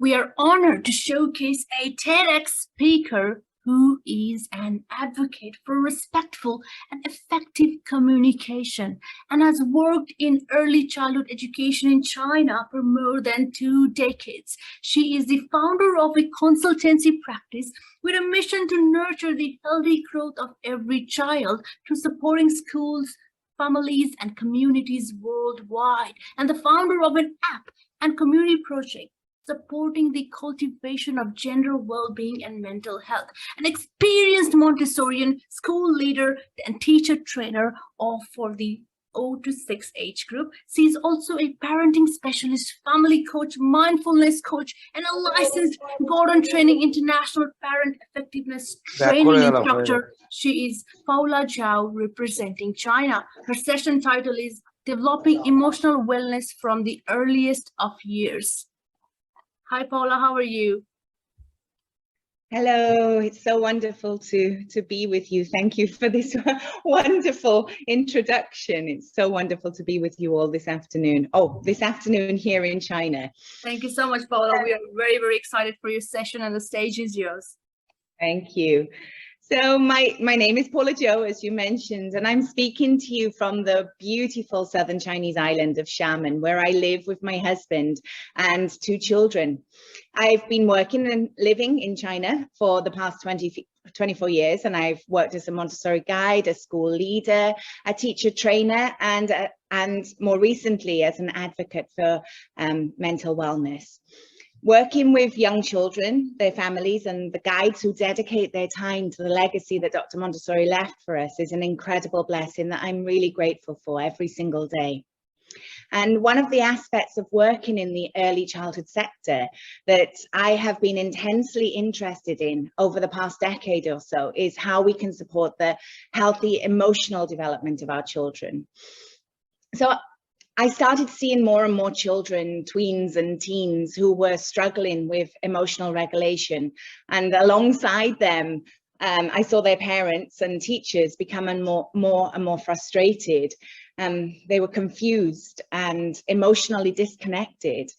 We are honored to showcase a TEDx speaker who is an advocate for respectful and effective communication and has worked in early childhood education in China for more than 2 decades. She is the founder of a consultancy practice with a mission to nurture the healthy growth of every child through supporting schools, families, and communities worldwide, and the founder of an app and community project supporting the cultivation of gender well-being and mental health. An experienced Montessorian school leader and teacher trainer for the 0 to 6 age group. She is also a parenting specialist, family coach, mindfulness coach, and a licensed Gordon Training International Parent Effectiveness Training instructor. She is Paula Zhou, representing China. Her session title is Developing Emotional Wellness from the Earliest of Years. Hi, Paula, how are you? Hello, it's so wonderful to be with you. Thank you for this wonderful introduction. It's so wonderful to be with you all this afternoon. Oh, this afternoon here in China. Thank you so much, Paula. We are very, very excited for your session and the stage is yours. Thank you. So my name is Paula Zhou, as you mentioned, and I'm speaking to you from the beautiful southern Chinese island of Xiamen, where I live with my husband and 2 children. I've been working and living in China for the past 24 years, and I've worked as a Montessori guide, a school leader, a teacher trainer, and more recently as an advocate for mental wellness. Working with young children, their families, and the guides who dedicate their time to the legacy that Dr. Montessori left for us is an incredible blessing that I'm really grateful for every single day. And one of the aspects of working in the early childhood sector that I have been intensely interested in over the past decade or so is how we can support the healthy emotional development of our children. So I started seeing more and more children, tweens and teens who were struggling with emotional regulation, and alongside them I saw their parents and teachers becoming more and more frustrated. They were confused and emotionally disconnected.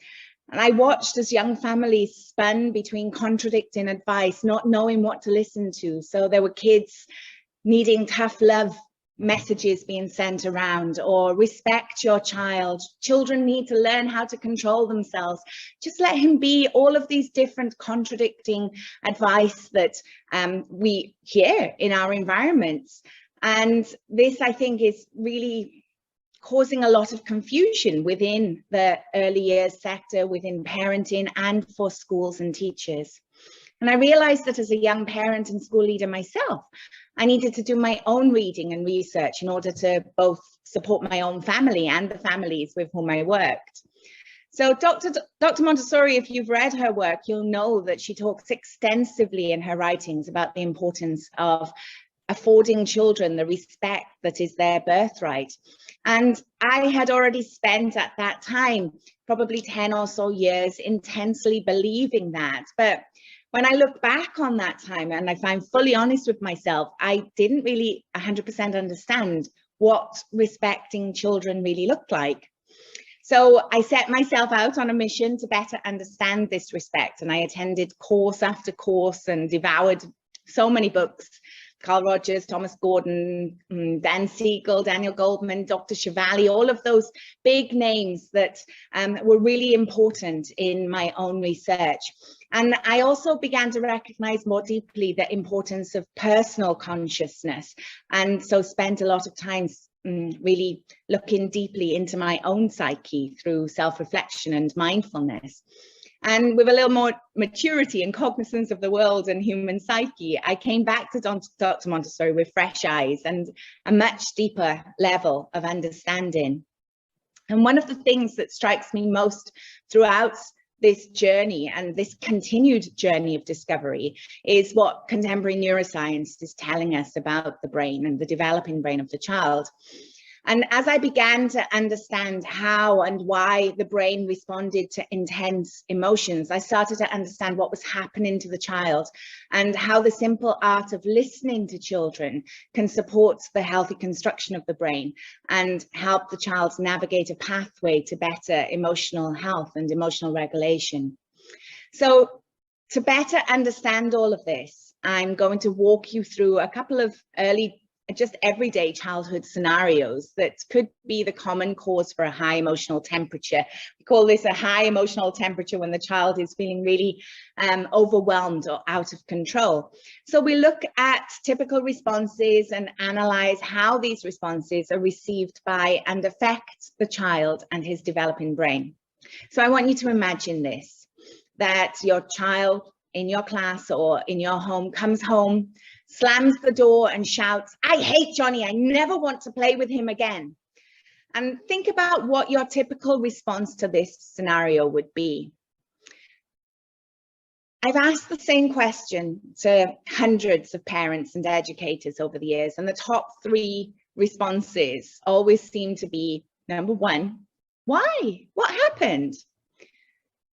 And I watched as young families spun between contradicting advice, not knowing what to listen to. So there were kids needing tough love messages being sent around, or respect your child. Children need to learn how to control themselves. Just let him be. All of these different contradicting advice that we hear in our environments. And this, I think, is really causing a lot of confusion within the early years sector, within parenting, and for schools and teachers. And I realized that as a young parent and school leader myself, I needed to do my own reading and research in order to both support my own family and the families with whom I worked. So Dr. Montessori, if you've read her work, you'll know that she talks extensively in her writings about the importance of affording children the respect that is their birthright. And I had already spent at that time probably 10 or so years intensely believing that. But when I look back on that time, and if I'm fully honest with myself, I didn't really 100% understand what respecting children really looked like. So I set myself out on a mission to better understand this respect, and I attended course after course and devoured so many books. Carl Rogers, Thomas Gordon, Dan Siegel, Daniel Goldman, Dr. Chevalier, all of those big names that were really important in my own research. And I also began to recognize more deeply the importance of personal consciousness. And so spent a lot of time really looking deeply into my own psyche through self-reflection and mindfulness. And with a little more maturity and cognizance of the world and human psyche, I came back to Dr. Montessori with fresh eyes and a much deeper level of understanding. And one of the things that strikes me most throughout this journey and this continued journey of discovery is what contemporary neuroscience is telling us about the brain and the developing brain of the child. And as I began to understand how and why the brain responded to intense emotions, I started to understand what was happening to the child and how the simple art of listening to children can support the healthy construction of the brain and help the child navigate a pathway to better emotional health and emotional regulation. So to better understand all of this, I'm going to walk you through a couple of just everyday childhood scenarios that could be the common cause for a high emotional temperature. We call this a high emotional temperature when the child is feeling really overwhelmed or out of control. So we look at typical responses and analyze how these responses are received by and affect the child and his developing brain. So I want you to imagine this, that your child in your class or in your home comes home, slams the door and shouts, "I hate Johnny, I never want to play with him again." And think about what your typical response to this scenario would be. I've asked the same question to hundreds of parents and educators over the years, and the top 3 responses always seem to be, number 1, why? What happened?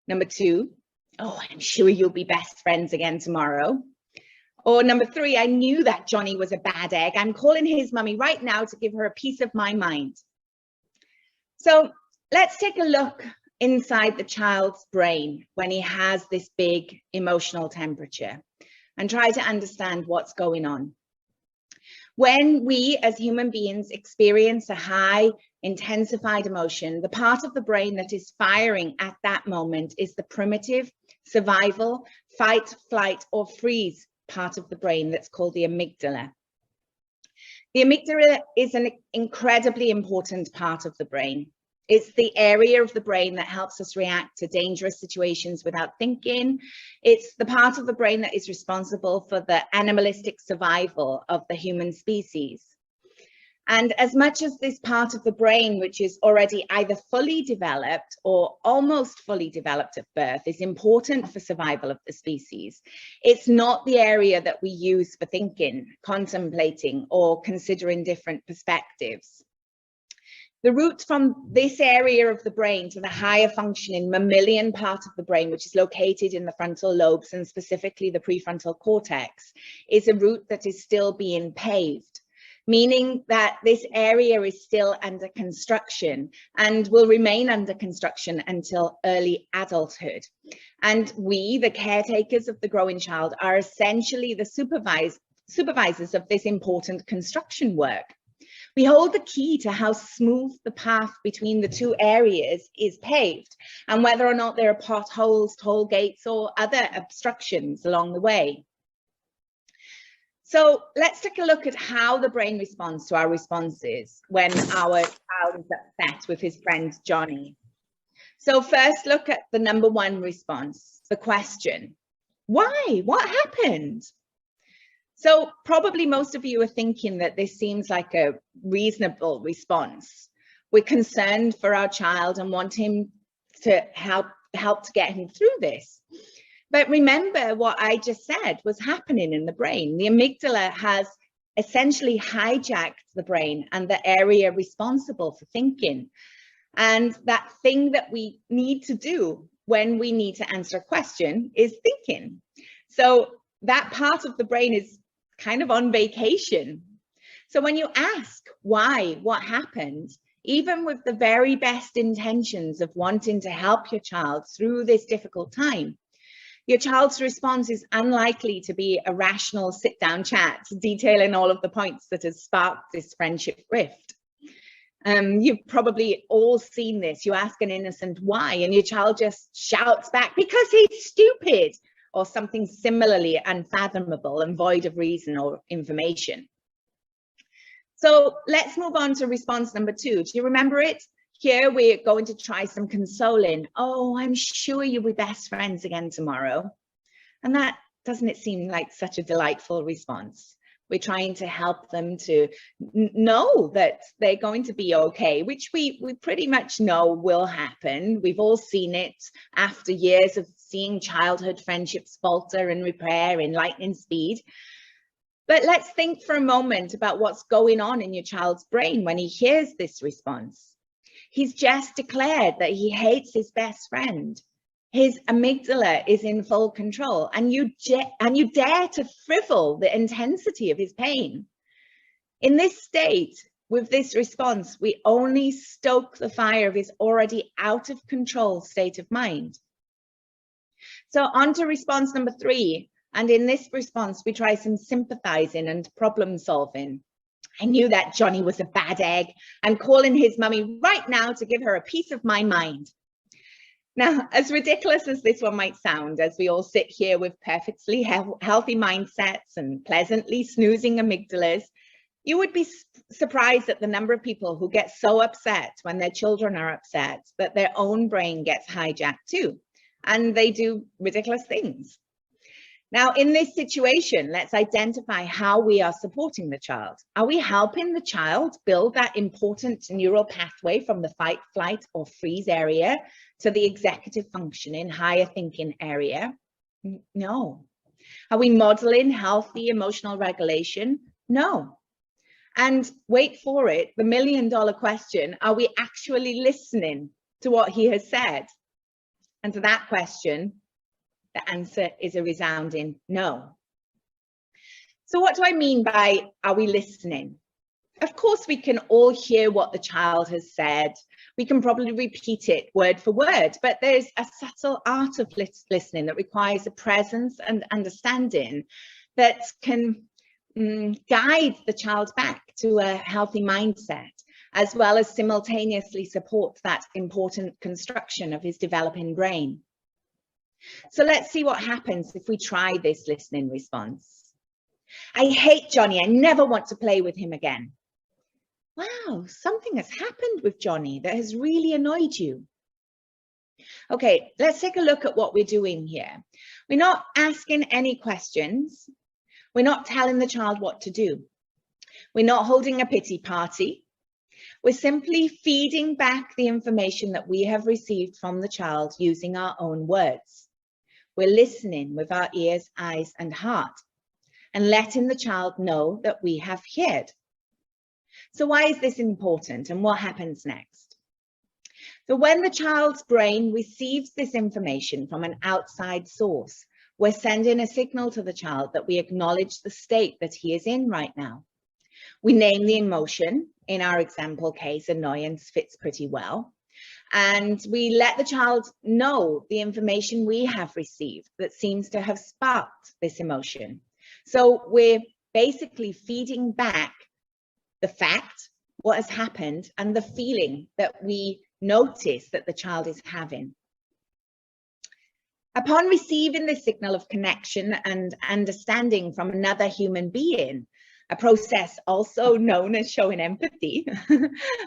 Number 2, oh, I'm sure you'll be best friends again tomorrow. Or number 3, I knew that Johnny was a bad egg. I'm calling his mummy right now to give her a piece of my mind. So let's take a look inside the child's brain when he has this big emotional temperature and try to understand what's going on. When we as human beings experience a high intensified emotion, the part of the brain that is firing at that moment is the primitive survival, fight, flight, or freeze part of the brain that's called the amygdala. The amygdala is an incredibly important part of the brain. It's the area of the brain that helps us react to dangerous situations without thinking. It's the part of the brain that is responsible for the animalistic survival of the human species. And as much as this part of the brain, which is already either fully developed or almost fully developed at birth, is important for survival of the species, it's not the area that we use for thinking, contemplating, or considering different perspectives. The route from this area of the brain to the higher functioning mammalian part of the brain, which is located in the frontal lobes and specifically the prefrontal cortex, is a route that is still being paved, meaning that this area is still under construction and will remain under construction until early adulthood. And we, the caretakers of the growing child, are essentially the supervisors of this important construction work. We hold the key to how smooth the path between the 2 areas is paved and whether or not there are potholes, toll gates, or other obstructions along the way. So let's take a look at how the brain responds to our responses when our child is upset with his friend Johnny. So first look at the number 1 response, the question, why? What happened? So probably most of you are thinking that this seems like a reasonable response. We're concerned for our child and want him to help to get him through this. But remember what I just said was happening in the brain. The amygdala has essentially hijacked the brain and the area responsible for thinking. And that thing that we need to do when we need to answer a question is thinking. So that part of the brain is kind of on vacation. So when you ask why, what happened, even with the very best intentions of wanting to help your child through this difficult time, your child's response is unlikely to be a rational sit-down chat detailing all of the points that has sparked this friendship rift. You've probably all seen this. You ask an innocent why, and your child just shouts back, because he's stupid, or something similarly unfathomable and void of reason or information. So let's move on to response number 2. Do you remember it? Here we're going to try some consoling. Oh, I'm sure you'll be best friends again tomorrow. And that, doesn't it seem like such a delightful response? We're trying to help them to know that they're going to be okay, which we pretty much know will happen. We've all seen it after years of seeing childhood friendships falter and repair in lightning speed. But let's think for a moment about what's going on in your child's brain when he hears this response. He's just declared that he hates his best friend. His amygdala is in full control, and you dare to frivol the intensity of his pain. In this state, with this response, we only stoke the fire of his already out of control state of mind. So on to response number 3. And in this response, we try some sympathizing and problem solving. I knew that Johnny was a bad egg. I'm calling his mummy right now to give her a piece of my mind. Now, as ridiculous as this one might sound, as we all sit here with perfectly healthy mindsets and pleasantly snoozing amygdalas, you would be surprised at the number of people who get so upset when their children are upset that their own brain gets hijacked too, and they do ridiculous things. Now, in this situation, let's identify how we are supporting the child. Are we helping the child build that important neural pathway from the fight, flight, or freeze area to the executive functioning, higher thinking area? No. Are we modeling healthy emotional regulation? No. And wait for it, the million-dollar question, are we actually listening to what he has said? And to that question, the answer is a resounding no. So what do I mean by, are we listening? Of course, we can all hear what the child has said. We can probably repeat it word for word, but there's a subtle art of listening that requires a presence and understanding that can guide the child back to a healthy mindset, as well as simultaneously support that important construction of his developing brain. So let's see what happens if we try this listening response. I hate Johnny. I never want to play with him again. Wow, something has happened with Johnny that has really annoyed you. Okay, let's take a look at what we're doing here. We're not asking any questions. We're not telling the child what to do. We're not holding a pity party. We're simply feeding back the information that we have received from the child using our own words. We're listening with our ears, eyes, and heart, and letting the child know that we have heard. So why is this important, and what happens next? So when the child's brain receives this information from an outside source, we're sending a signal to the child that we acknowledge the state that he is in right now. We name the emotion. In our example case, annoyance fits pretty well. And we let the child know the information we have received that seems to have sparked this emotion. So we're basically feeding back the fact, what has happened, and the feeling that we notice that the child is having. Upon receiving this signal of connection and understanding from another human being, a process also known as showing empathy,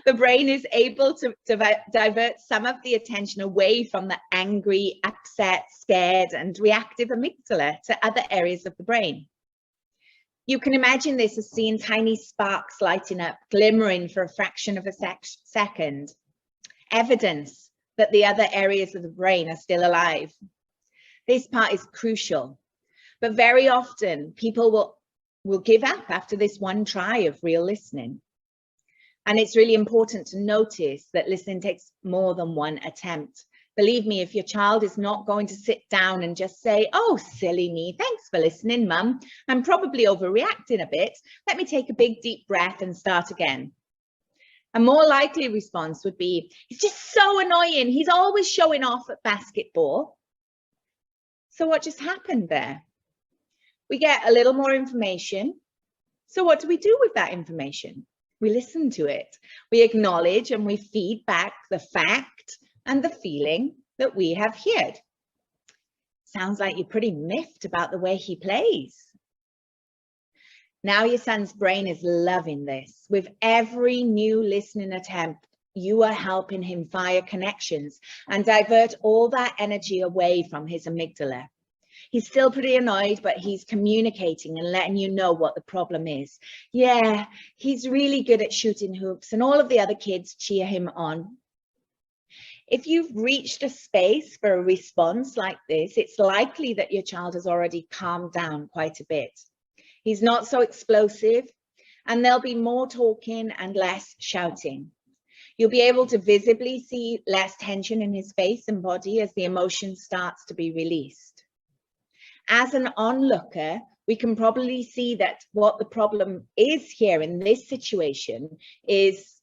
the brain is able to divert some of the attention away from the angry, upset, scared, and reactive amygdala to other areas of the brain. You can imagine this as seeing tiny sparks lighting up, glimmering for a fraction of a second. Evidence that the other areas of the brain are still alive. This part is crucial, but very often people will give up after this one try of real listening. And it's really important to notice that listening takes more than one attempt. Believe me, if your child is not going to sit down and just say, oh, silly me, thanks for listening, mum. I'm probably overreacting a bit. Let me take a big deep breath and start again. A more likely response would be, it's just so annoying. He's always showing off at basketball. So what just happened there? We get a little more information. So what do we do with that information? We listen to it. We acknowledge and we feed back the fact and the feeling that we have heard. Sounds like you're pretty miffed about the way he plays. Now your son's brain is loving this. With every new listening attempt, you are helping him fire connections and divert all that energy away from his amygdala. He's still pretty annoyed, but he's communicating and letting you know what the problem is. Yeah, he's really good at shooting hoops and all of the other kids cheer him on. If you've reached a space for a response like this, it's likely that your child has already calmed down quite a bit. He's not so explosive, and there'll be more talking and less shouting. You'll be able to visibly see less tension in his face and body as the emotion starts to be released. As an onlooker, we can probably see that what the problem is here in this situation is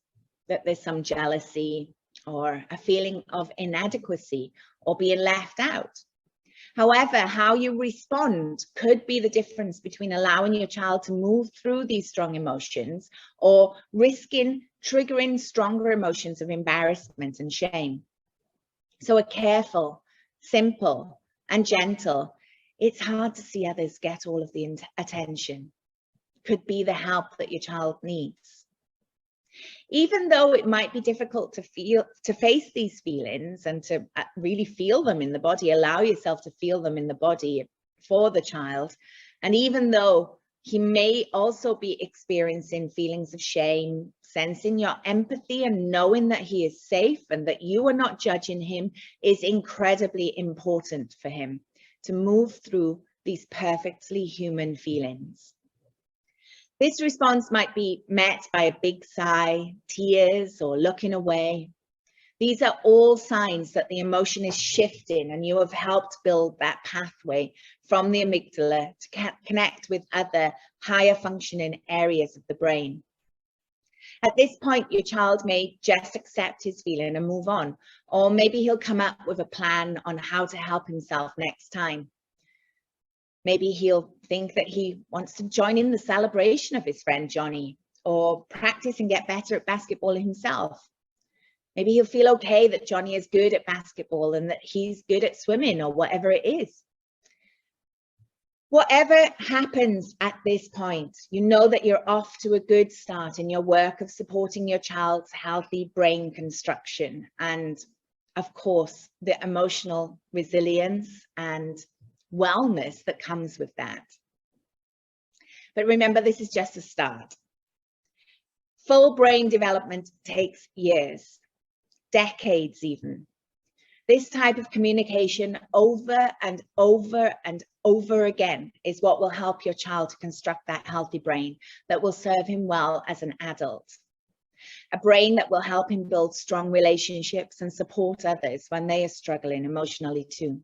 that there's some jealousy or a feeling of inadequacy or being left out. However, how you respond could be the difference between allowing your child to move through these strong emotions or risking triggering stronger emotions of embarrassment and shame. So a careful, simple, and gentle, it's hard to see others get all of the attention, could be the help that your child needs. Even though it might be difficult to face these feelings and to really feel them in the body, allow yourself to feel them in the body for the child. And even though he may also be experiencing feelings of shame, sensing your empathy and knowing that he is safe and that you are not judging him is incredibly important for him to move through these perfectly human feelings. This response might be met by a big sigh, tears, or looking away. These are all signs that the emotion is shifting and you have helped build that pathway from the amygdala to connect with other higher functioning areas of the brain. At this point, your child may just accept his feeling and move on, or maybe he'll come up with a plan on how to help himself next time. Maybe he'll think that he wants to join in the celebration of his friend Johnny, or practice and get better at basketball himself. Maybe he'll feel okay that Johnny is good at basketball and that he's good at swimming, or whatever it is. Whatever happens at this point, you know that you're off to a good start in your work of supporting your child's healthy brain construction and, of course, the emotional resilience and wellness that comes with that. But remember, this is just a start. Full brain development takes years, decades even. This type of communication over and over and over again is what will help your child to construct that healthy brain that will serve him well as an adult. A brain that will help him build strong relationships and support others when they are struggling emotionally too.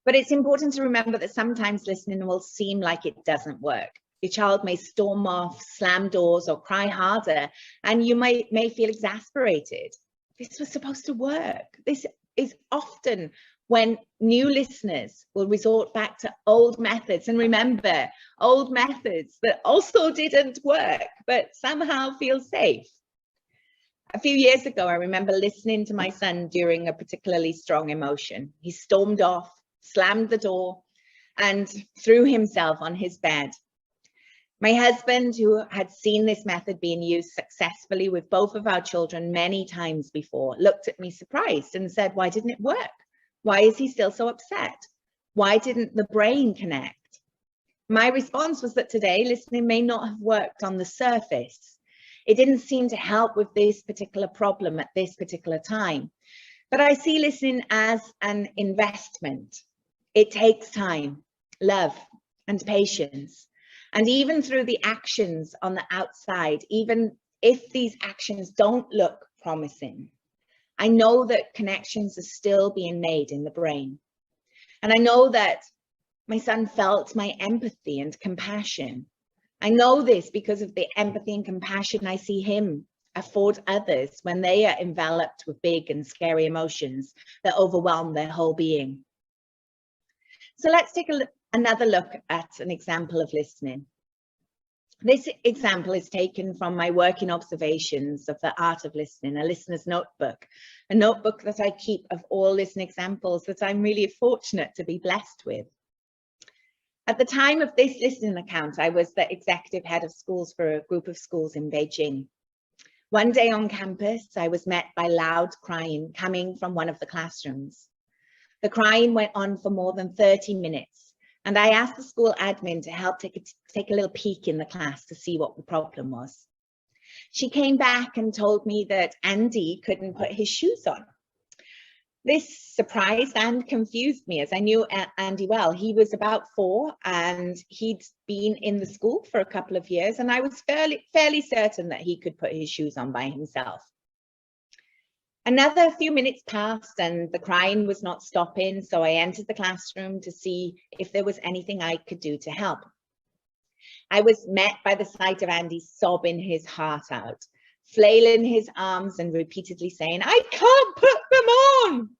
But it's important to remember that sometimes listening will seem like it doesn't work. Your child may storm off, slam doors, or cry harder, and you may feel exasperated. This was supposed to work. This is often when new listeners will resort back to old methods. And remember, old methods that also didn't work, but somehow feel safe. A few years ago, I remember listening to my son during a particularly strong emotion. He stormed off, slammed the door, and threw himself on his bed. My husband, who had seen this method being used successfully with both of our children many times before, looked at me surprised and said, "Why didn't it work? Why is he still so upset? Why didn't the brain connect?" My response was that today, listening may not have worked on the surface. It didn't seem to help with this particular problem at this particular time. But I see listening as an investment. It takes time, love, and patience. And even through the actions on the outside, even if these actions don't look promising, I know that connections are still being made in the brain. And I know that my son felt my empathy and compassion. I know this because of the empathy and compassion I see him afford others when they are enveloped with big and scary emotions that overwhelm their whole being. So let's take another look at an example of listening. This example is taken from my working observations of the art of listening, a listener's notebook, a notebook that I keep of all listening examples that I'm really fortunate to be blessed with. At the time of this listening account, I was the executive head of schools for a group of schools in Beijing. One day on campus, I was met by loud crying coming from one of the classrooms. The crying went on for more than 30 minutes, and I asked the school admin to help take a little peek in the class to see what the problem was. She came back and told me that Andy couldn't put his shoes on. This surprised and confused me, as I knew Andy well. He was about 4 and he'd been in the school for a couple of years, and I was fairly certain that he could put his shoes on by himself. Another few minutes passed and the crying was not stopping, so I entered the classroom to see if there was anything I could do to help. I was met by the sight of Andy sobbing his heart out, flailing his arms and repeatedly saying, "I can't put them on."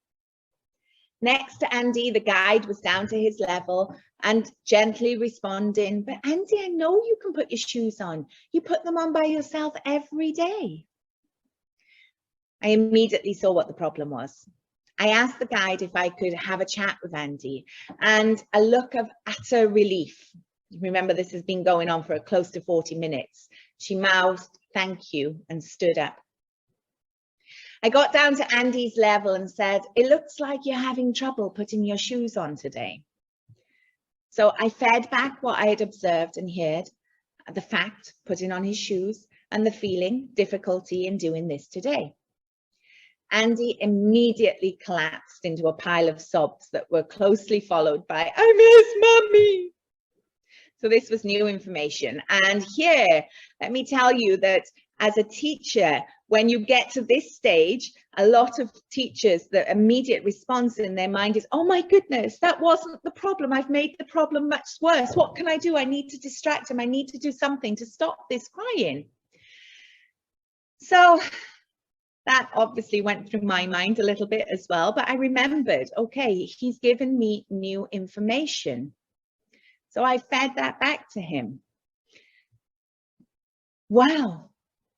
Next to Andy, the guide was down to his level and gently responding, but Andy, I know you can put your shoes on. You put them on by yourself every day. I immediately saw what the problem was. I asked the guide if I could have a chat with Andy, and a look of utter relief. Remember, this has been going on for close to 40 minutes. She mouthed, "Thank you," and stood up. I got down to Andy's level and said, "It looks like you're having trouble putting your shoes on today." So I fed back what I had observed and heard, the fact, putting on his shoes, and the feeling, difficulty in doing this today. Andy immediately collapsed into a pile of sobs that were closely followed by, "I miss Mummy." So this was new information. And here, let me tell you that as a teacher, when you get to this stage, a lot of teachers, the immediate response in their mind is, "Oh my goodness, that wasn't the problem. I've made the problem much worse. What can I do? I need to distract him. I need to do something to stop this crying." So that obviously went through my mind a little bit as well, but I remembered, okay, he's given me new information. So I fed that back to him. "Wow,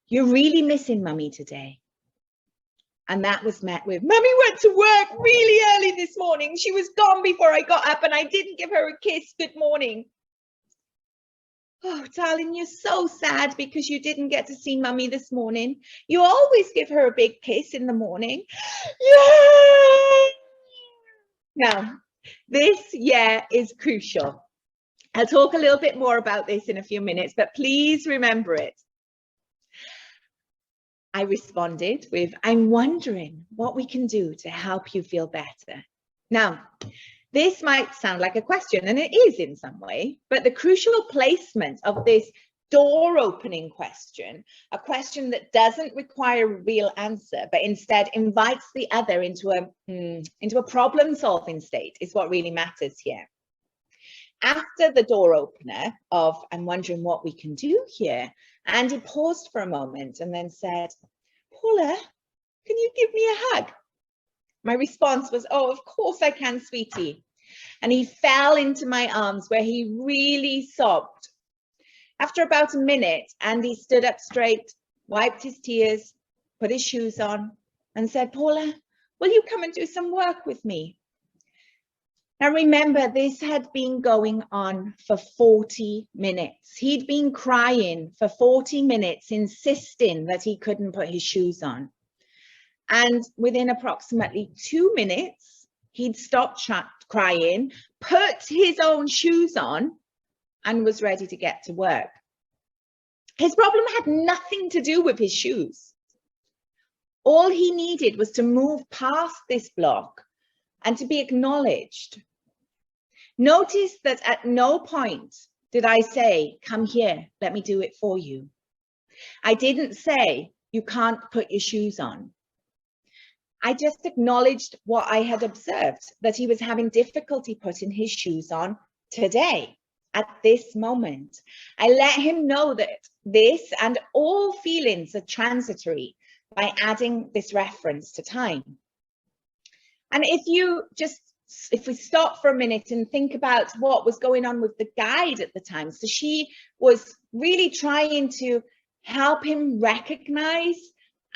you're really missing Mummy today." And that was met with, "Mummy went to work really early this morning. She was gone before I got up and I didn't give her a kiss. Good morning." "Oh, darling, you're so sad because you didn't get to see Mummy this morning. You always give her a big kiss in the morning." Yeah. Now, this is crucial. I'll talk a little bit more about this in a few minutes, but please remember it. I responded with, "I'm wondering what we can do to help you feel better." Now, this might sound like a question, and it is in some way, but the crucial placement of this door opening question, a question that doesn't require a real answer, but instead invites the other into a problem solving state, is what really matters here. After the door opener of, "I'm wondering what we can do here," Andy paused for a moment and then said, "Paula, can you give me a hug?" My response was, "Oh, of course I can, sweetie." And he fell into my arms where he really sobbed. After about a minute, Andy stood up straight, wiped his tears, put his shoes on, and said, "Paula, will you come and do some work with me?" Now remember, this had been going on for 40 minutes. He'd been crying for 40 minutes, insisting that he couldn't put his shoes on. And within approximately 2 minutes, he'd stopped crying, put his own shoes on, and was ready to get to work. His problem had nothing to do with his shoes. All he needed was to move past this block and to be acknowledged. Notice that at no point did I say, "Come here, let me do it for you." I didn't say, "You can't put your shoes on." I just acknowledged what I had observed, that he was having difficulty putting his shoes on today, at this moment. I let him know that this and all feelings are transitory by adding this reference to time. And if we stop for a minute and think about what was going on with the guide at the time. So she was really trying to help him recognize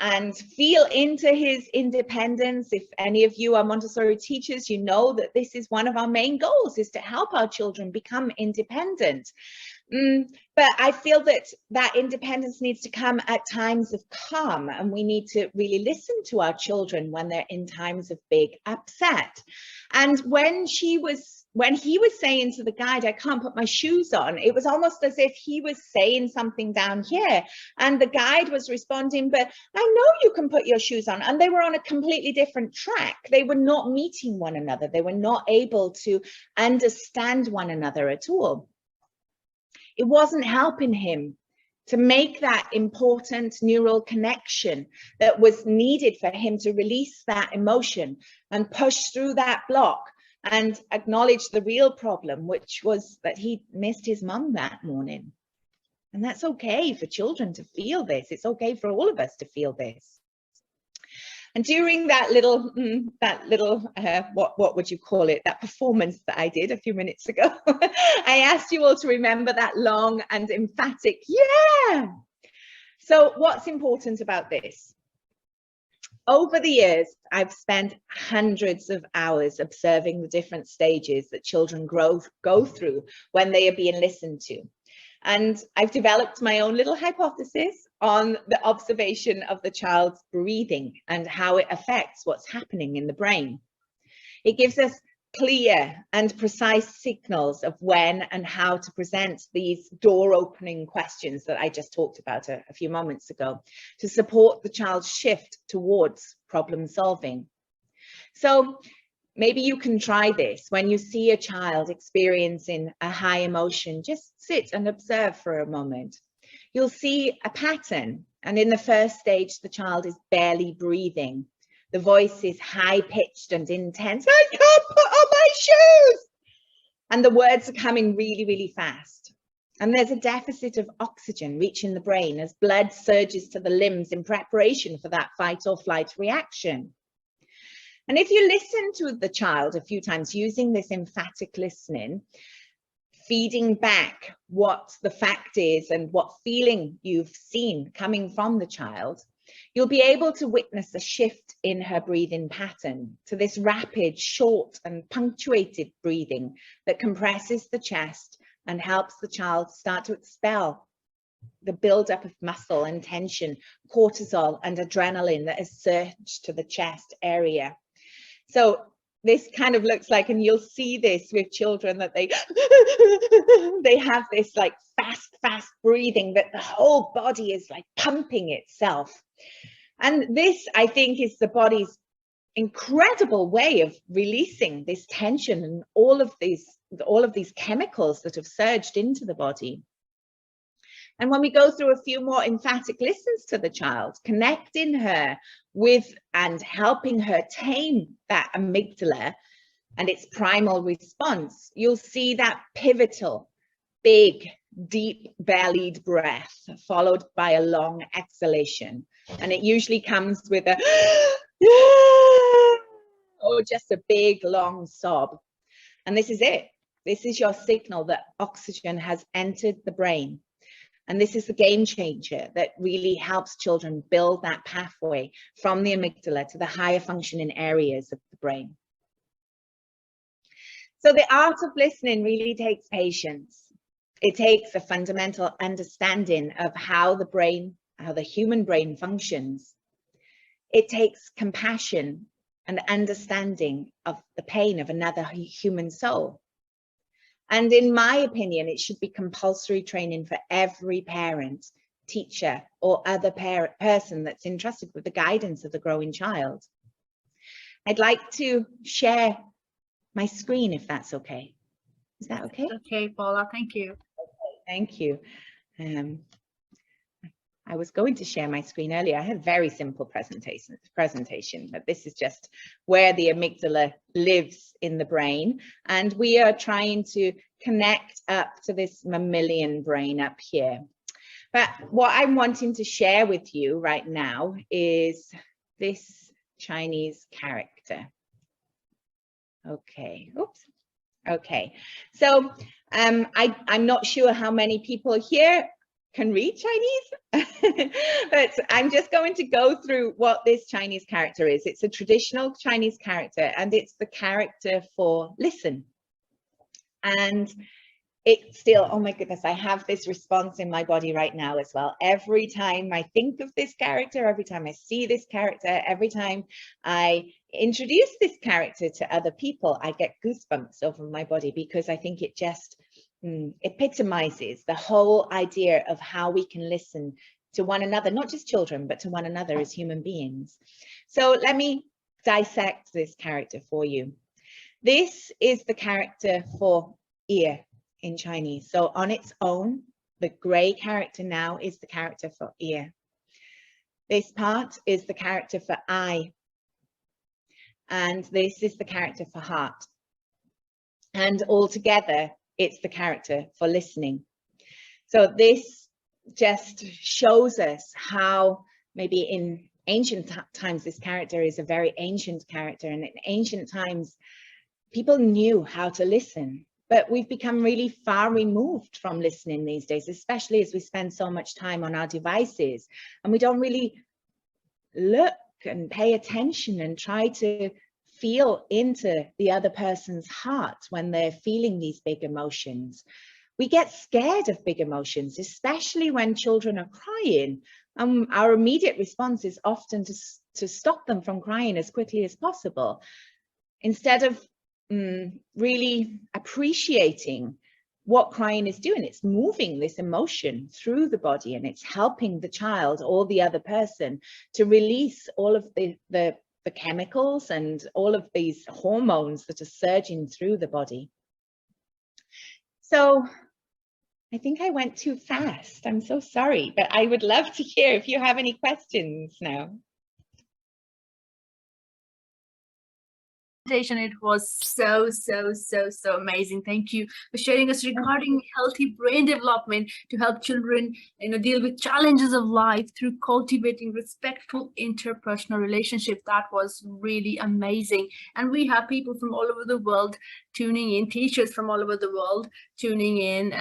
and feel into his independence. If any of you are Montessori teachers, you know that this is one of our main goals, is to help our children become independent. But I feel that independence needs to come at times of calm, and we need to really listen to our children when they're in times of big upset. And when he was saying to the guide, "I can't put my shoes on," it was almost as if he was saying something down here, and the guide was responding, "But I know you can put your shoes on." And they were on a completely different track. They were not meeting one another. They were not able to understand one another at all. It wasn't helping him to make that important neural connection that was needed for him to release that emotion and push through that block and acknowledge the real problem, which was that he missed his mum that morning. And that's okay for children to feel this. It's okay for all of us to feel this. And during that little, what would you call it? That performance that I did a few minutes ago, I asked you all to remember that long and emphatic, yeah. So what's important about this? Over the years, I've spent hundreds of hours observing the different stages that children go through when they are being listened to. And I've developed my own little hypothesis on the observation of the child's breathing and how it affects what's happening in the brain. It gives us clear and precise signals of when and how to present these door opening questions that I just talked about a few moments ago to support the child's shift towards problem solving. So maybe you can try this when you see a child experiencing a high emotion. Just sit and observe for a moment. You'll see a pattern, and in the first stage the child is barely breathing. The voice is high-pitched and intense. I can't put on my shoes! And the words are coming really, really fast. And there's a deficit of oxygen reaching the brain as blood surges to the limbs in preparation for that fight or flight reaction. And if you listen to the child a few times using this emphatic listening, feeding back what the fact is and what feeling you've seen coming from the child, you'll be able to witness a shift in her breathing pattern to this rapid, short and punctuated breathing that compresses the chest and helps the child start to expel the buildup of muscle and tension, cortisol and adrenaline that has surged to the chest area. So this kind of looks like, and you'll see this with children, that they have this like fast breathing, that the whole body is like pumping itself. And this, I think, is the body's incredible way of releasing this tension and all of these chemicals that have surged into the body. And when we go through a few more emphatic listens to the child, connecting her with and helping her tame that amygdala and its primal response, you'll see that pivotal, big, deep bellied breath followed by a long exhalation. And it usually comes with a or just a big long sob. And this is it. This is your signal that oxygen has entered the brain. And this is the game changer that really helps children build that pathway from the amygdala to the higher functioning areas of the brain. So the art of listening really takes patience. It takes a fundamental understanding of how the human brain functions. It takes compassion and understanding of the pain of another human soul. And in my opinion, it should be compulsory training for every parent, teacher, or other person that's entrusted with the guidance of the growing child. I'd like to share my screen, if that's okay. Is that okay? Okay, Paula, thank you. Okay, thank you. I was going to share my screen earlier. I had a very simple presentation, but this is just where the amygdala lives in the brain. And we are trying to connect up to this mammalian brain up here. But what I'm wanting to share with you right now is this Chinese character. Okay, oops. Okay, so I'm not sure how many people here can read Chinese, but I'm just going to go through what this Chinese character is. It's a traditional Chinese character, and it's the character for listen. And it still, oh my goodness, I have this response in my body right now as well. Every time I think of this character, every time I see this character, every time I introduce this character to other people, I get goosebumps over my body, because I think it just epitomizes the whole idea of how we can listen to one another, not just children, but to one another as human beings. So let me dissect this character for you. This is the character for ear in Chinese. So on its own, the gray character now is the character for ear. This part is the character for eye. And this is the character for heart. And all together, it's the character for listening. So this just shows us how maybe ancient times, this character is a very ancient character, and in ancient times, people knew how to listen. But we've become really far removed from listening these days, especially as we spend so much time on our devices, and we don't really look and pay attention and try to feel into the other person's heart when they're feeling these big emotions. We get scared of big emotions, especially when children are crying. Our immediate response is often to stop them from crying as quickly as possible, instead of really appreciating what crying is doing. It's moving this emotion through the body, and it's helping the child or the other person to release all of the chemicals and all of these hormones that are surging through the body. So I think I went too fast. I'm so sorry, but I would love to hear if you have any questions now. It was so amazing. Thank you for sharing us regarding healthy brain development to help children, deal with challenges of life through cultivating respectful interpersonal relationships. That was really amazing. And we have people from all over the world tuning in, teachers from all over the world tuning in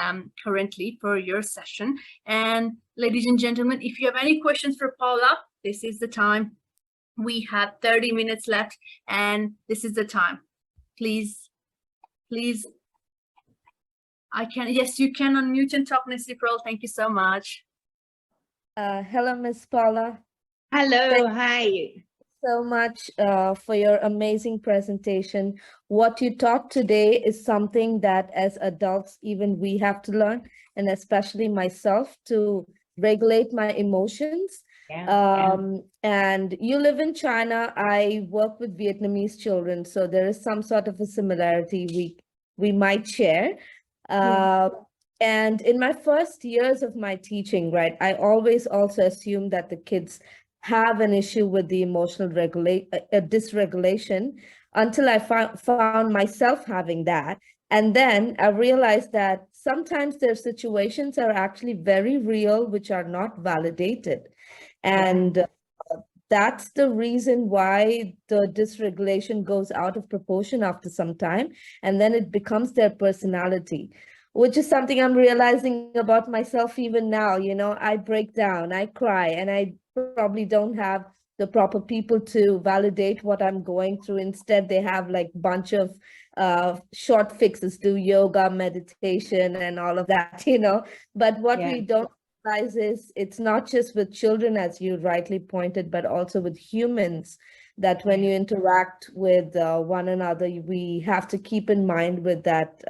currently for your session. And ladies and gentlemen, if you have any questions for Paula, this is the time. We have 30 minutes left, and this is the time. Please, yes, you can unmute and talk, Nancy Pearl. Thank you so much. Hello, Miss Paula. Hello, hi. So much for your amazing presentation. What you taught today is something that as adults, even we have to learn, and especially myself, to regulate my emotions. And you live in China. I work with Vietnamese children, so there is some sort of a similarity we might share. And in my first years of my teaching, right, I always also assumed that the kids have an issue with the emotional dysregulation, until I found myself having that. And then I realized that sometimes their situations are actually very real, which are not validated. And that's the reason why the dysregulation goes out of proportion after some time, and then it becomes their personality, which is something I'm realizing about myself even now. I break down, I cry, and I probably don't have the proper people to validate what I'm going through. Instead, they have like a bunch of short fixes, do yoga, meditation, and all of that, But what we don't realize is it's not just with children, as you rightly pointed, but also with humans, that when you interact with one another, we have to keep in mind with that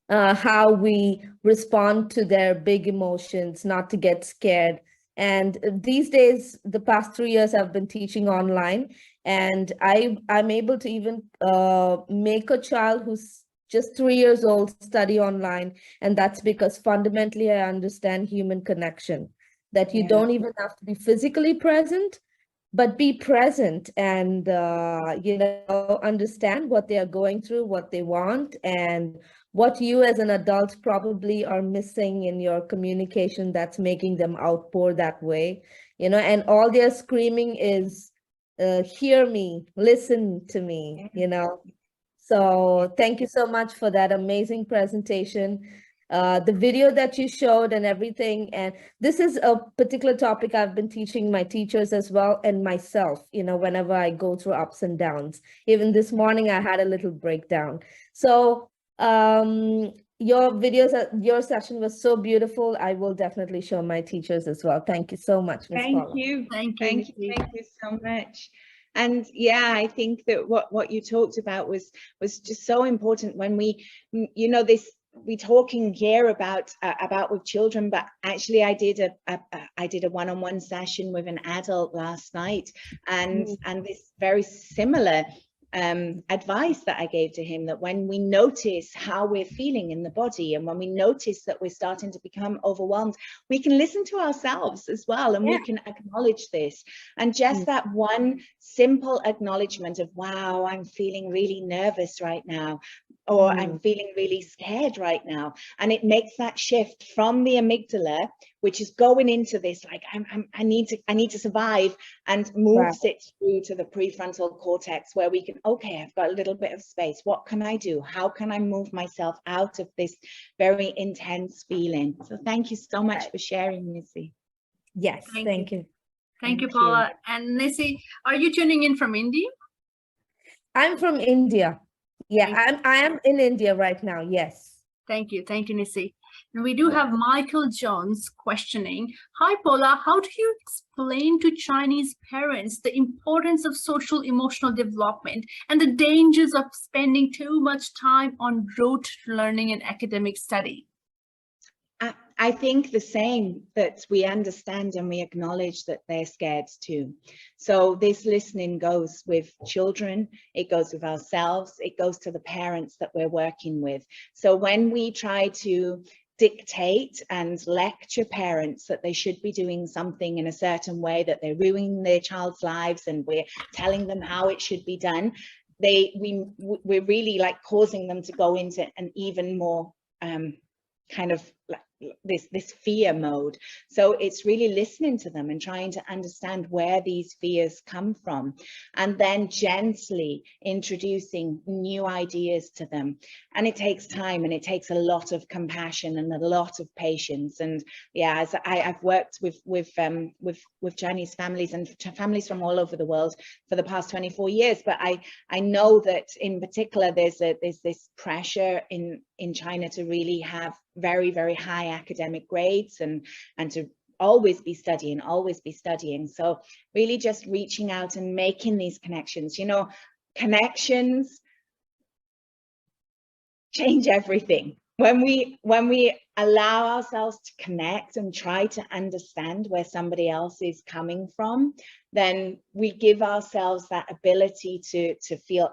how we respond to their big emotions, not to get scared. And these days, the past 3 years, I've been teaching online, and I'm able to even make a child who's just 3 years old study online. And that's because fundamentally, I understand human connection, that you don't even have to be physically present, but be present and, understand what they are going through, what they want, and what you as an adult probably are missing in your communication that's making them outpour that way, and all they're screaming is, hear me, listen to me, So thank you so much for that amazing presentation. The video that you showed and everything. And this is a particular topic I've been teaching my teachers as well, and myself, whenever I go through ups and downs. Even this morning, I had a little breakdown. So your videos, your session was so beautiful. I will definitely show my teachers as well. Thank you so much, Ms. Paula. Thank you so much. And I think that what you talked about was just so important when we, we talking here about with children, but actually I did a one-on-one session with an adult last night, and this very similar advice that I gave to him, that when we notice how we're feeling in the body, and when we notice that we're starting to become overwhelmed, we can listen to ourselves as well, and we can acknowledge this. And just that one simple acknowledgement of, wow, I'm feeling really nervous right now, or I'm feeling really scared right now. And it makes that shift from the amygdala, which is going into this like I need to survive, and moves it through to the prefrontal cortex, where we can, okay, I've got a little bit of space. What can I do? How can I move myself out of this very intense feeling? So thank you so much for sharing, Missy. Yes, thank you. Thank you, Paula. And Nissy, are you tuning in from India? I'm from India. Yeah, I am in India right now. Yes. Thank you, Nissy. And we do have Michael Jones questioning, hi Paula, how do you explain to Chinese parents the importance of social emotional development and the dangers of spending too much time on rote learning and academic study? I think the same, that we understand and we acknowledge that they're scared too. So this listening goes with children, it goes with ourselves, it goes to the parents that we're working with. So when we try to dictate and lecture parents that they should be doing something in a certain way, that they're ruining their child's lives, and we're telling them how it should be done, we're really like causing them to go into an even more kind of like this fear mode. So it's really listening to them and trying to understand where these fears come from, and then gently introducing new ideas to them. And it takes time, and it takes a lot of compassion and a lot of patience. And yeah, as I've worked with Chinese families and families from all over the world for the past 24 years, but I know that in particular there's this pressure in China to really have very, very high academic grades and to always be studying. So really just reaching out and making these connections. You know, connections change everything. When we allow ourselves to connect and try to understand where somebody else is coming from, then we give ourselves that ability to feel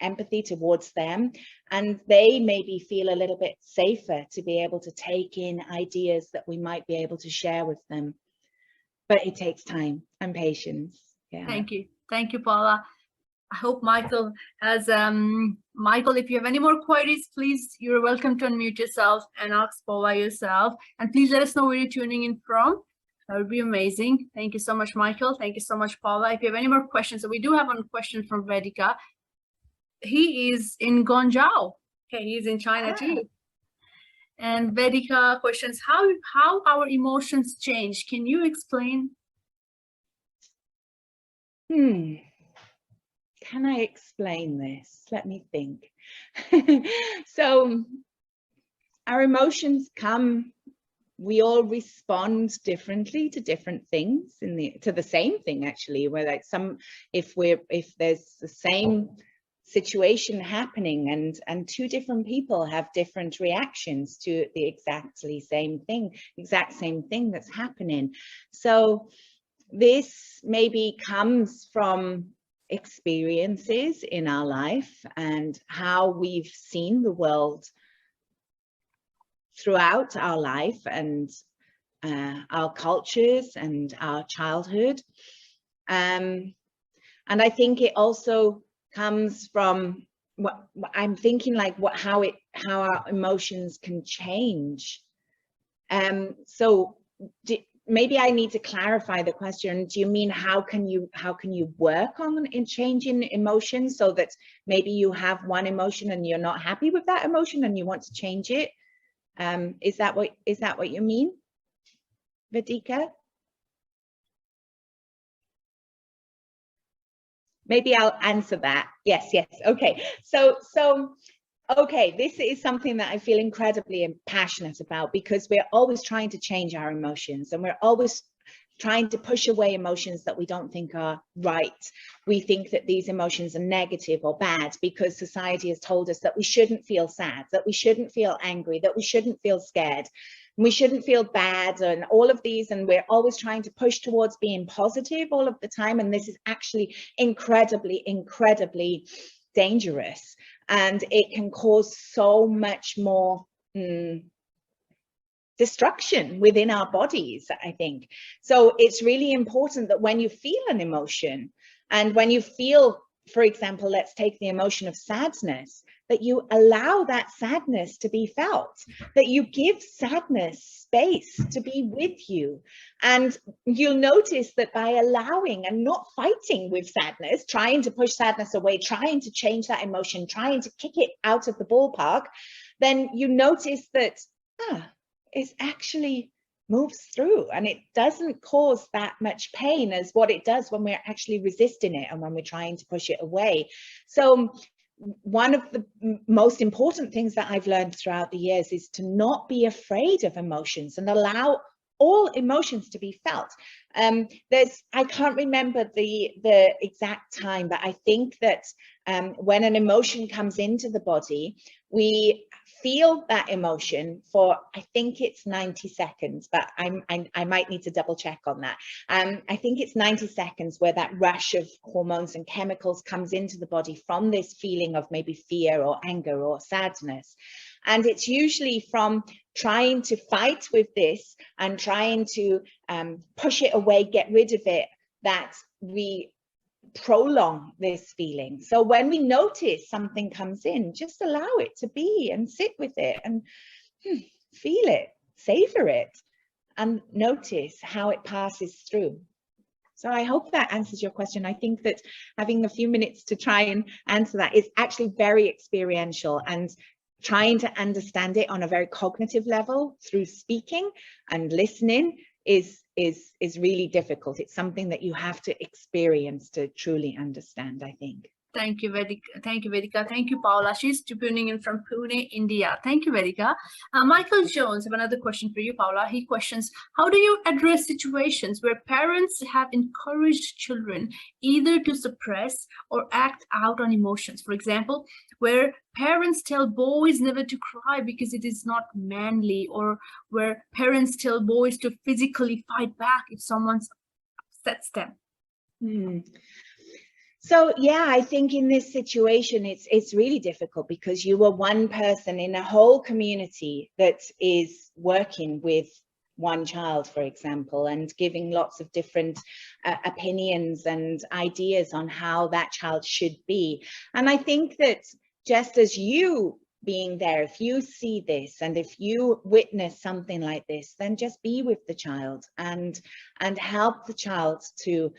empathy towards them, and they maybe feel a little bit safer to be able to take in ideas that we might be able to share with them. But it takes time and patience. Yeah. Thank you, Paula. I hope Michael has, Michael, if you have any more queries, please, you're welcome to unmute yourself and ask Paula yourself. And please let us know where you're tuning in from. That would be amazing. Thank you so much, Michael. Thank you so much, Paula. If you have any more questions, so we do have one question from Vedika. He is in Guangzhou. Okay, he's in China too. And Vedika questions, how our emotions change. Can you explain? Can I explain this? Let me think. So our emotions come, we all respond differently to different things, to the same thing actually, where like if there's the same situation happening and two different people have different reactions to the exact same thing that's happening. So this maybe comes from experiences in our life and how we've seen the world throughout our life and our cultures and our childhood. And I think it also comes from what I'm thinking, like how our emotions can change. So maybe I need to clarify the question. Do you mean how can you work on changing emotions, so that maybe you have one emotion and you're not happy with that emotion and you want to change it? Is that what you mean, Vedika? Maybe I'll answer that. Yes. Okay. So okay, this is something that I feel incredibly passionate about, because we're always trying to change our emotions, and we're always trying to push away emotions that we don't think are right. We think that these emotions are negative or bad because society has told us that we shouldn't feel sad, that we shouldn't feel angry, that we shouldn't feel scared, we shouldn't feel bad, and all of these, and we're always trying to push towards being positive all of the time. And this is actually incredibly dangerous, and it can cause so much more destruction within our bodies, I think. So it's really important that when you feel an emotion, and when you feel, for example, let's take the emotion of sadness, that you allow that sadness to be felt, that you give sadness space to be with you. And you'll notice that by allowing and not fighting with sadness, trying to push sadness away, trying to change that emotion, trying to kick it out of the ballpark, then you notice that it's actually moves through, and it doesn't cause that much pain as what it does when we're actually resisting it and when we're trying to push it away. So one of the most important things that I've learned throughout the years is to not be afraid of emotions and allow all emotions to be felt. I can't remember the exact time, but I think that when an emotion comes into the body, we feel that emotion for, I think it's 90 seconds, but I might need to double check on that. I think it's 90 seconds where that rush of hormones and chemicals comes into the body from this feeling of maybe fear or anger or sadness. And it's usually from trying to fight with this and trying to push it away, get rid of it, that we prolong this feeling. So when we notice something comes in, just allow it to be and sit with it and feel it, savor it, and notice how it passes through. So I hope that answers your question. I think that having a few minutes to try and answer that is actually very experiential, and trying to understand it on a very cognitive level through speaking and listening is really difficult. It's something that you have to experience to truly understand, I think. Thank you, Vedika. Thank you, Vedika. Thank you, Paula. She's tuning in from Pune, India. Thank you, Vedika. Michael Jones, have another question for you, Paula. He questions, how do you address situations where parents have encouraged children either to suppress or act out on emotions? For example, where parents tell boys never to cry because it is not manly, or where parents tell boys to physically fight back if someone upsets them. So yeah, I think in this situation, it's really difficult because you are one person in a whole community that is working with one child, for example, and giving lots of different opinions and ideas on how that child should be. And I think that just as you being there, if you see this and if you witness something like this, then just be with the child and help the child to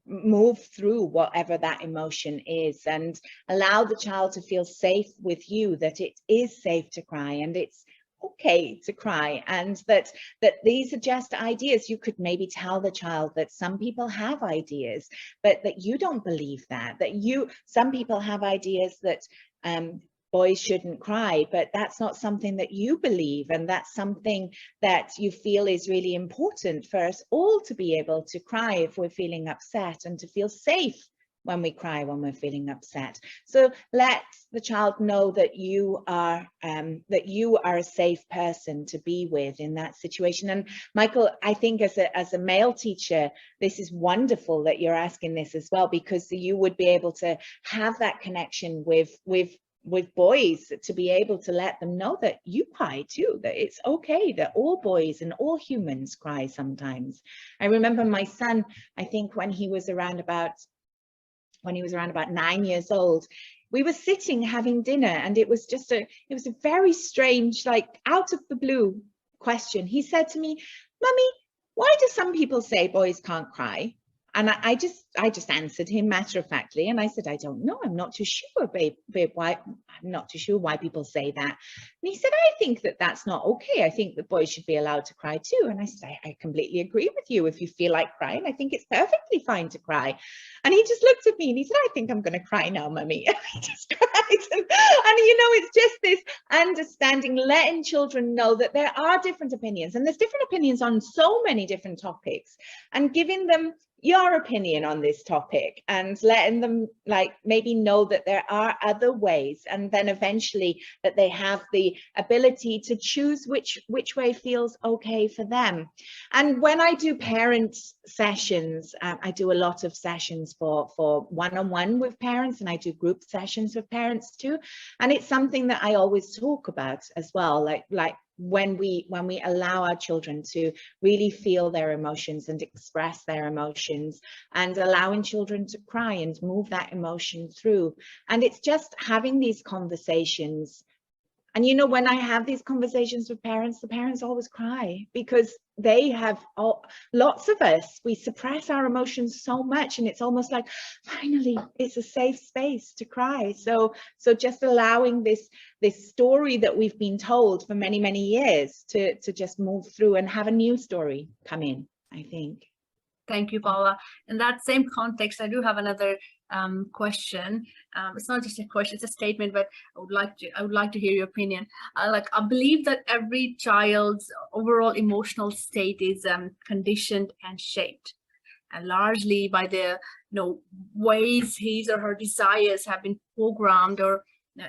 move through whatever that emotion is, and allow the child to feel safe with you, that it is safe to cry and it's okay to cry, and that these are just ideas. You could maybe tell the child that some people have ideas, but that you don't believe that some people have ideas that boys shouldn't cry, but that's not something that you believe, and that's something that you feel is really important for us all to be able to cry if we're feeling upset, and to feel safe when we cry when we're feeling upset. So let the child know that you are a safe person to be with in that situation. And Michael, I think as a male teacher, this is wonderful that you're asking this as well, because you would be able to have that connection with boys, to be able to let them know that you cry too, that it's okay, that all boys and all humans cry sometimes. I remember my son, I think when he was around about 9 years old, we were sitting having dinner, and it was a very strange, like out of the blue question. He said to me, "Mummy, why do some people say boys can't cry?" And I just answered him matter-of-factly, and I said, "I don't know. I'm not too sure, babe. Why? I'm not too sure why people say that." And he said, "I think that that's not okay. I think that boys should be allowed to cry too." And I said, I completely agree with you. If you feel like crying, I think it's perfectly fine to cry." And he just looked at me and he said, "I think I'm going to cry now, Mummy." And he just cried. And it's just this understanding, letting children know that there are different opinions, and there's different opinions on so many different topics, and giving them your opinion on this topic and letting them like maybe know that there are other ways, and then eventually that they have the ability to choose which way feels okay for them. And when I do parent sessions, I do a lot of sessions for one-on-one with parents, and I do group sessions with parents too, and it's something that I always talk about as well, like when we allow our children to really feel their emotions and express their emotions, and allowing children to cry and move that emotion through. And it's just having these conversations. And you know, when I have these conversations with parents, the parents always cry, because they have lots of us, we suppress our emotions so much, and it's almost like finally it's a safe space to cry. So just allowing this story that we've been told for many years to just move through and have a new story come in, I think. Thank you, Paula. In that same context, I do have another question. It's not just a question, it's a statement, but I would like to hear your opinion. I believe that every child's overall emotional state is conditioned and shaped, and largely by the ways his or her desires have been programmed or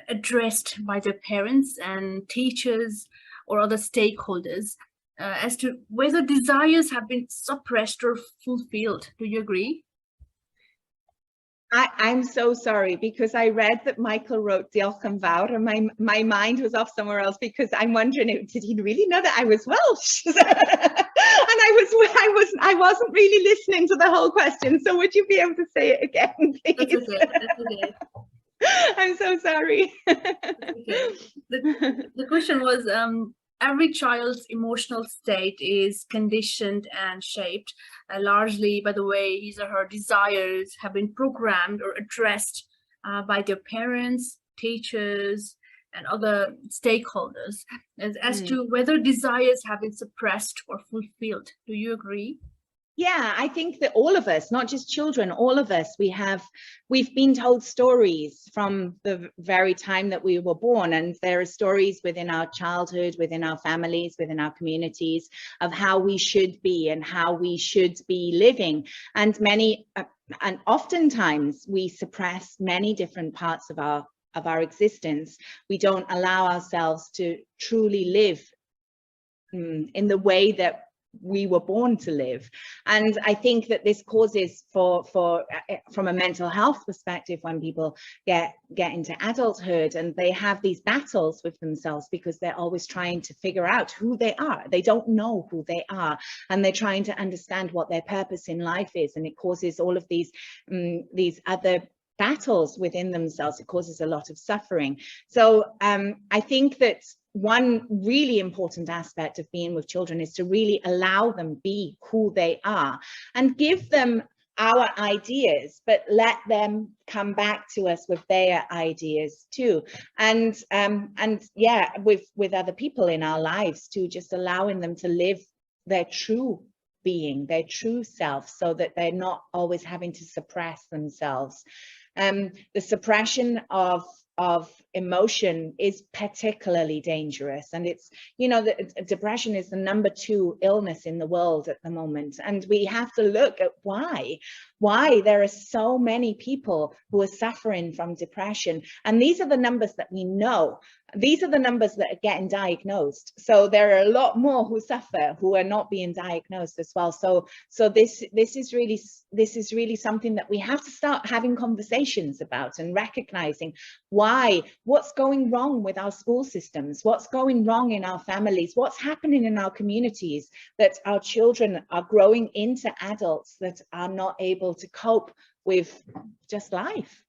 addressed by their parents and teachers or other stakeholders. As to whether desires have been suppressed or fulfilled. Do you agree? I'm so sorry, because I read that Michael wrote Diolch yn fawr, and my mind was off somewhere else, because I'm wondering, did he really know that I was Welsh? And I wasn't really listening to the whole question. So would you be able to say it again, please? That's okay. That's okay. I'm so sorry. Okay. The question was, every child's emotional state is conditioned and shaped largely by the way his or her desires have been programmed or addressed by their parents, teachers, and other stakeholders, as to whether desires have been suppressed or fulfilled. Do you agree? Yeah, I think that all of us, not just children, all of us, we've been told stories from the very time that we were born, and there are stories within our childhood, within our families, within our communities, of how we should be and how we should be living. And oftentimes we suppress many different parts of our existence. We don't allow ourselves to truly live in the way that we were born to live. And I think that this causes from a mental health perspective, when people get into adulthood and they have these battles with themselves, because they're always trying to figure out who they are. They don't know who they are, and they're trying to understand what their purpose in life is, and it causes all of these other battles within themselves. It causes a lot of suffering. So I think that one really important aspect of being with children is to really allow them be who they are, and give them our ideas, but let them come back to us with their ideas too. And yeah, with other people in our lives too, just allowing them to live their true being, their true self, so that they're not always having to suppress themselves. The suppression of emotion is particularly dangerous, and it's, you know, depression is the #2 illness in the world at the moment, and we have to look at why there are so many people who are suffering from depression. And these are the numbers that we know. These are the numbers that are getting diagnosed. So there are a lot more who suffer who are not being diagnosed as well. So this is really something that we have to start having conversations about, and recognizing what's going wrong with our school systems, what's going wrong in our families, what's happening in our communities, that our children are growing into adults that are not able to cope with just life.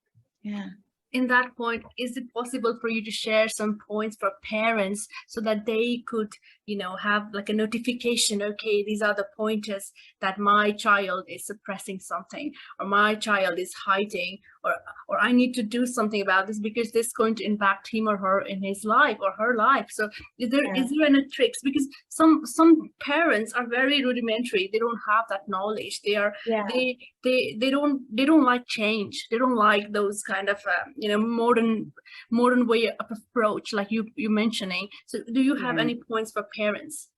Yeah. In that point, is it possible for you to share some points for parents so that they could, you know, have like a notification, okay, these are the pointers that my child is suppressing something, or my child is hiding, or I need to do something about this because this is going to impact him or her in his life or her life. So is there any tricks? Because some parents are very rudimentary. They don't have that knowledge. They are they don't like change. They don't like those kind of you know, modern way of approach, like you mentioning. So do you have any points for parents?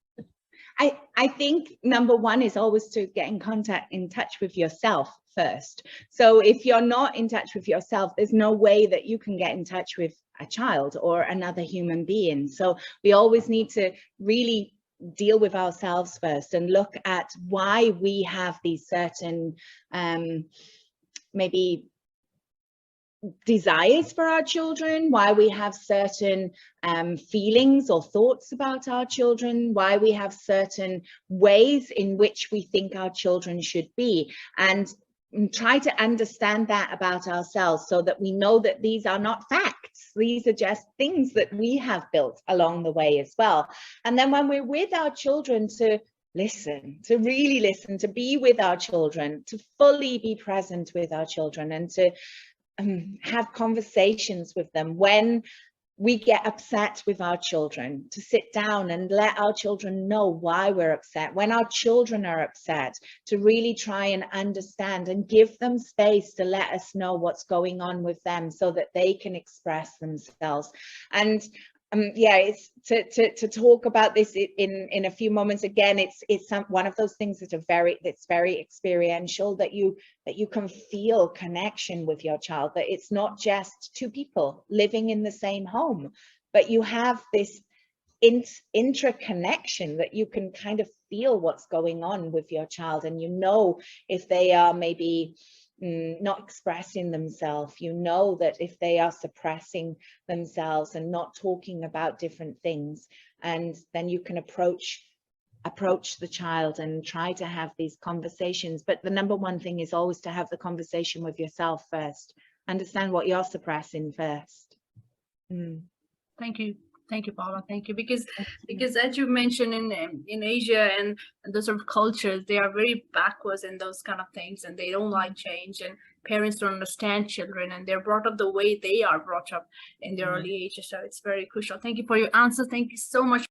I think #1 is always to get in touch with yourself first. So if you're not in touch with yourself, there's no way that you can get in touch with a child or another human being. So we always need to really deal with ourselves first, and look at why we have these certain maybe desires for our children, why we have certain feelings or thoughts about our children, why we have certain ways in which we think our children should be, and try to understand that about ourselves so that we know that these are not facts. These are just things that we have built along the way as well. And then when we're with our children, to listen, to really listen, to be with our children, to fully be present with our children, and to have conversations with them when we get upset with our children, to sit down and let our children know why we're upset. When our children are upset, to really try and understand and give them space to let us know what's going on with them so that they can express themselves. And yeah, it's to talk about this in a few moments. Again, it's one of those things that's very experiential, that you can feel connection with your child, that it's not just two people living in the same home, but you have this intraconnection that you can kind of feel what's going on with your child, and you know if they are maybe not expressing themselves, you know that if they are suppressing themselves and not talking about different things, and then you can approach the child and try to have these conversations. But the number one thing is always to have the conversation with yourself first. Understand what you're suppressing first. Thank you, Paula. Thank you. Because as you mentioned, in Asia and those sort of cultures, they are very backwards in those kind of things, and they don't like change, and parents don't understand children, and they're brought up the way they are brought up in their early ages. So it's very crucial. Thank you for your answer. Thank you so much.